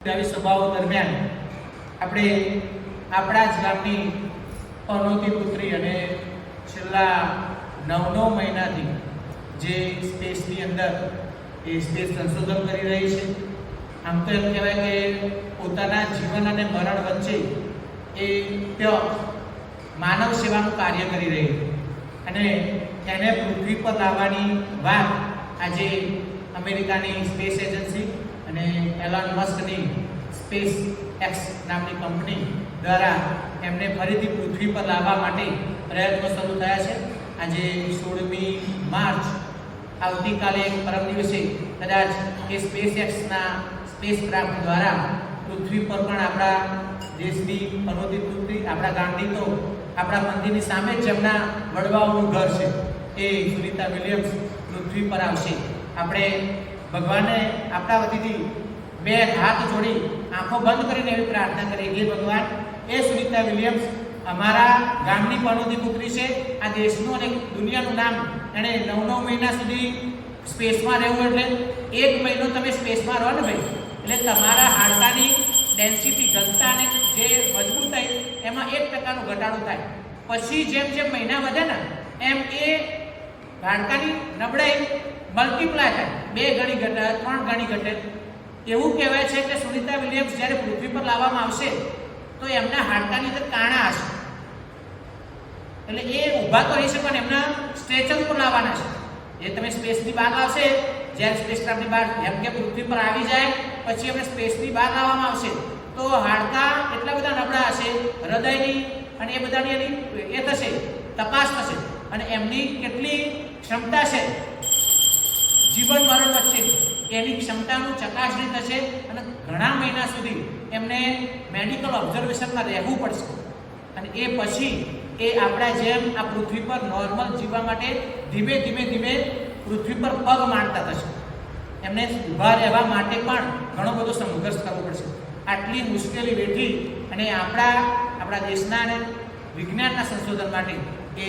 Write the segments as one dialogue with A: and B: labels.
A: સભાઓ દરમિયાન આપણે આપણા જ ગામની પનોતી પુત્રી અને છેલ્લા 9 મહિનાથી જે સ્પેસની અંદર એ સ્પેસ સંશોધન કરી રહી છે. આમ તો એમ કહેવાય કે પોતાના જીવન અને મરણ વચ્ચે એ માનવ સેવાનું કાર્ય કરી રહી અને એને પૃથ્વી પર લાવવાની વાત આજે અમેરિકાની સ્પેસ એજન્સી અને એલોન મસ્કની સ્પેસ એક્સ નામની કંપની દ્વારા એમને ફરીથી પૃથ્વી પર લાવવા માટે પ્રયત્નો શરૂ થયા છે. આજે 16મી માર્ચ આવતીકાલે પરમ દિવસે કદાચ એ સ્પેસ એક્સના સ્પેસ ક્રાફ્ટ દ્વારા પૃથ્વી પર પણ આપણા દેશની પનોતી પુત્રી આપણા ગાંધી તો આપણા મંદિરની સામે જ જેમના વડવાઓનું ઘર છે એ સુનિતા વિલિયમ્સ પૃથ્વી પર આવશે. આપણે ભગવાનને આપણા વતીથી 2 હાથ જોડી આંખો બંધ કરીને એવી પ્રાર્થના કરીએ કે ભગવાન એ સુનિતા વિલિયમ્સ અમારા ગામની પનોતી પુત્રી છે. આ દેશનું અને દુનિયાનું નામ એણે 9 મહિના સુધી સ્પેસમાં રહેવું એટલે 1 મહિનો તમે સ્પેસમાં રહો ને ભાઈ એટલે તમારા હાડકાની ડેન્સિટી ઘનતા અને જે મજબૂતાઈ એમાં 1% ઘટાડો થાય. પછી જેમ જેમ મહિના વધે ને એમ એ હાડકાની નબળાઈ મલ્ટીપ્લાય થાય, 2 ગણી ઘટે, 3 ગણી ઘટે. એવું કહેવાય છે કે સુનિતા વિલિયમ્સ જ્યારે પૃથ્વી પર લાવવામાં આવશે તો એમના હાડકાની અંદર કાણા હશે એટલે એ ઊભા તો રહી શકે પણ એમના સ્ટ્રેચર ઉપર લાવવાના છે. એ તમે સ્પેસની બહાર લાવશે, જ્યારે સ્પેસક્રાફ્ટની બહાર એમ કે પૃથ્વી પર આવી જાય પછી એમને સ્પેસની બહાર લાવવામાં આવશે તો હાડકા એટલા બધા નબળા હશે, હૃદયની અને એ બધાની એની એ થશે, તપાસ થશે અને એમની કેટલી ક્ષમતા છે જીવન મરણ વચ્ચેની એની ક્ષમતાનું ચકાસણી થશે અને ઘણા મહિના સુધી એમને મેડિકલ ઓબ્ઝર્વેશનમાં રહેવું પડશે અને એ પછી એ આપણા જેમ આ પૃથ્વી પર નોર્મલ જીવવા માટે ધીમે ધીમે પૃથ્વી પર પગ માંડતા થશે. એમને ઊભા રહેવા માટે પણ ઘણો બધો સંઘર્ષ કરવો પડશે. આટલી મુશ્કેલી વેઠી અને આપણા દેશના અને વિજ્ઞાનના સંશોધન માટે એ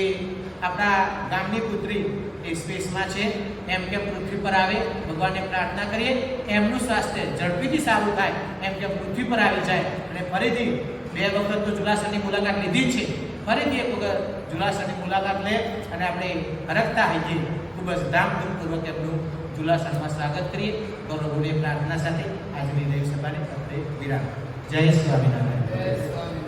A: આપણા ગામની પુત્રી એ સ્પેસમાં છે. એમ કે પૃથ્વી પર આવે, ભગવાનને પ્રાર્થના કરીએ એમનું સ્વાસ્થ્ય ઝડપીથી સારું થાય, એમ કે પૃથ્વી પર આવી જાય અને ફરીથી 2 વખત તો જુલાસરની મુલાકાત લીધી જ છે, ફરીથી 1 વખત જુલાસરની મુલાકાત લે અને આપણે હરખતા હોઈએ ખૂબ જ ધામધૂમપૂર્વક એમનું જુલાસરમાં સ્વાગત કરીએ. ગૌરવની પ્રાર્થના સાથે આજની દેવ સભાને આપણે વિરામ. જય સ્વામિનારાયણ.